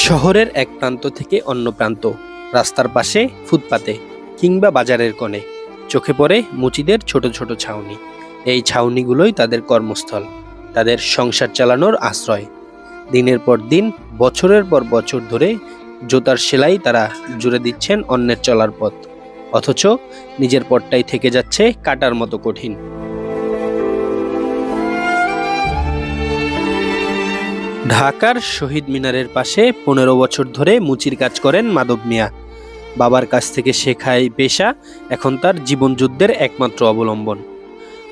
শহরের এক প্রান্ত থেকে অন্য প্রান্ত, রাস্তার পাশে, ফুটপাতে কিংবা বাজারের কোণে চোখে পড়ে মুচিদের ছোট ছোট ছাউনি। এই ছাউনিগুলোই তাদের কর্মস্থল, তাদের সংসার চালানোর আশ্রয়। দিনের পর দিন, বছরের পর বছর ধরে জুতার সেলাই তারা জুড়ে দিচ্ছেন অন্যের চলার পথ, অথচ নিজের পথটাই থেকে যাচ্ছে কাটার মতো কঠিন। ঢাকার শহীদ মিনারের পাশে 15 বছর ধরে মুচির কাজ করেন মাধব মিয়া। বাবার কাছ থেকে শেখায় পেশা এখন তার জীবন যুদ্ধের একমাত্র অবলম্বন।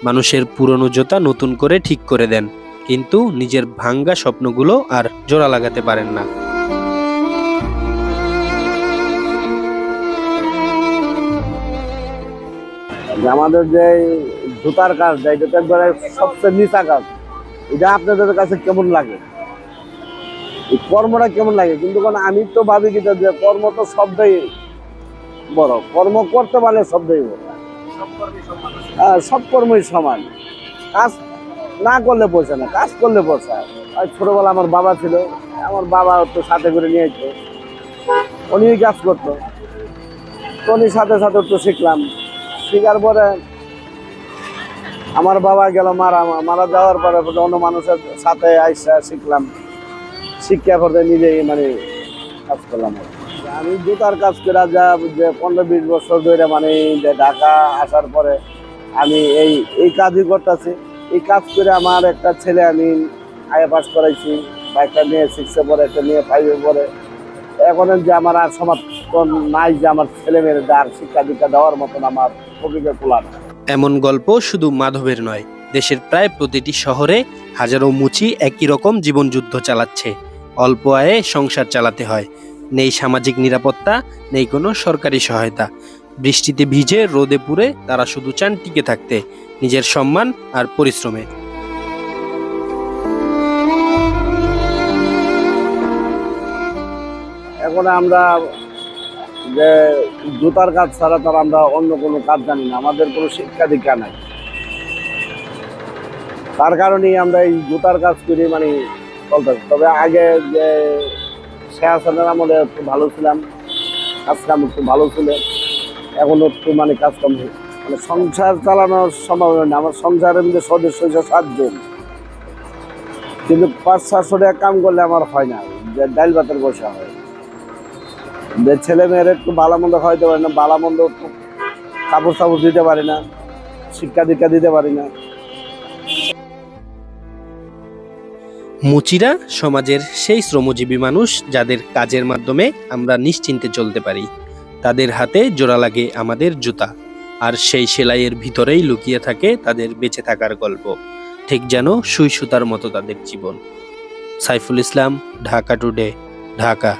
মানুষের পুরনো জুতা নতুন করে ঠিক করে দেন, কিন্তু নিজের ভাঙ্গা স্বপ্নগুলো আর জোড়া লাগাতে পারেন না। আমাদের যে জুতার কাজ, এটা তো একবারে সবচেয়ে নিচা কাজ। এটা আপনাদের কাছে কেমন লাগে, এই কর্মটা কেমন লাগে? কিন্তু আমি তো ভাবি কি যে কর্ম তো সবটাই বড়, কর্ম করতে পারলে সবটাই বড়। সব কর্মই সমান, কাজ না করলে পয়সা না, কাজ করলে পয়সা। আর ছোটবেলা আমার বাবা ছিল, আমার বাবা তো সাথে করে নিয়ে যেত, উনি কাজ করতো, তো উনি সাথে সাথে একটু শিখলাম। শেখার পরে আমার বাবা গেল মারা যাওয়ার পরে অন্য মানুষের সাথে আইসা শিখলাম, শিক্ষা করতে নিজেই কাজ করলাম। আমি জুতার কাজ করে যা যে 15-20 বছর ধরে ঢাকা আসার পরে আমি এই কাজই করতেছি। এই কাজ করে আমার একটা ছেলে আমি আইএ পাস করাইছি, বা একটা মেয়ে 6-এ পড়ে, একটা মেয়ে 5-এ পড়ে। এখন যে আমার আর সমর্থন নাই যে আমার ছেলে মেয়েদের আর শিক্ষা দীক্ষা দেওয়ার মতন আমার ভূমিকা খোলা না। এমন গল্প শুধু মাধবের নয়, দেশের প্রায় প্রতিটি শহরে হাজারো মুচি একই রকম জীবন যুদ্ধ চালাচ্ছে। অল্প আয়ে সংসার চালাতে হয়, নেই সামাজিক নিরাপত্তা, নেই কোনো সরকারি সহায়তা। বৃষ্টিতে ভিজে, রোদে পুড়ে তারা শুধু চান টিকে থাকতে, নিজের সম্মান আর পরিশ্রমে। এখন আমরা যে জুতার কাজ ছাড়া তার আমরা অন্য কোনো কাজ জানি না, আমাদের কোনো শিক্ষা দীক্ষা নাই। তার কারণেই আমরা এই জুতার কাজ করি চলতে। তবে আগে যে শেখ হাসিনার আমলে একটু ভালো ছিলাম, কাজকাম একটু ভালো ছিল। এখন একটু কাজকাম সংসার চালানোর সম্ভব হয় না। আমার সংসারের মধ্যে সদস্য হয়েছে 7 জন, কিন্তু 500-700 টাকা কাম করলে আমার হয় না, যে ডাইল ভাতের বসা হয়। যে ছেলে মেয়ের একটু ভালো মন্দ খাওয়াইতে পারি না, ভালো মন্দ একটু কাপড় চাপড় দিতে পারি না, শিক্ষা দীক্ষা দিতে পারি না। মুচিরা সমাজের সেই শ্রমজীবী মানুষ যাদের কাজের মাধ্যমে আমরা নিশ্চিন্তে চলতে পারি। তাদের হাতে জোড়া লাগে আমাদের জুতা, আর সেই সেলাইয়ের ভিতরেই লুকিয়ে থাকে তাদের বেঁচে থাকার গল্প, ঠিক যেন সুই সুতার মতো তাদের জীবন। সাইফুল ইসলাম, ঢাকা টুডে, ঢাকা।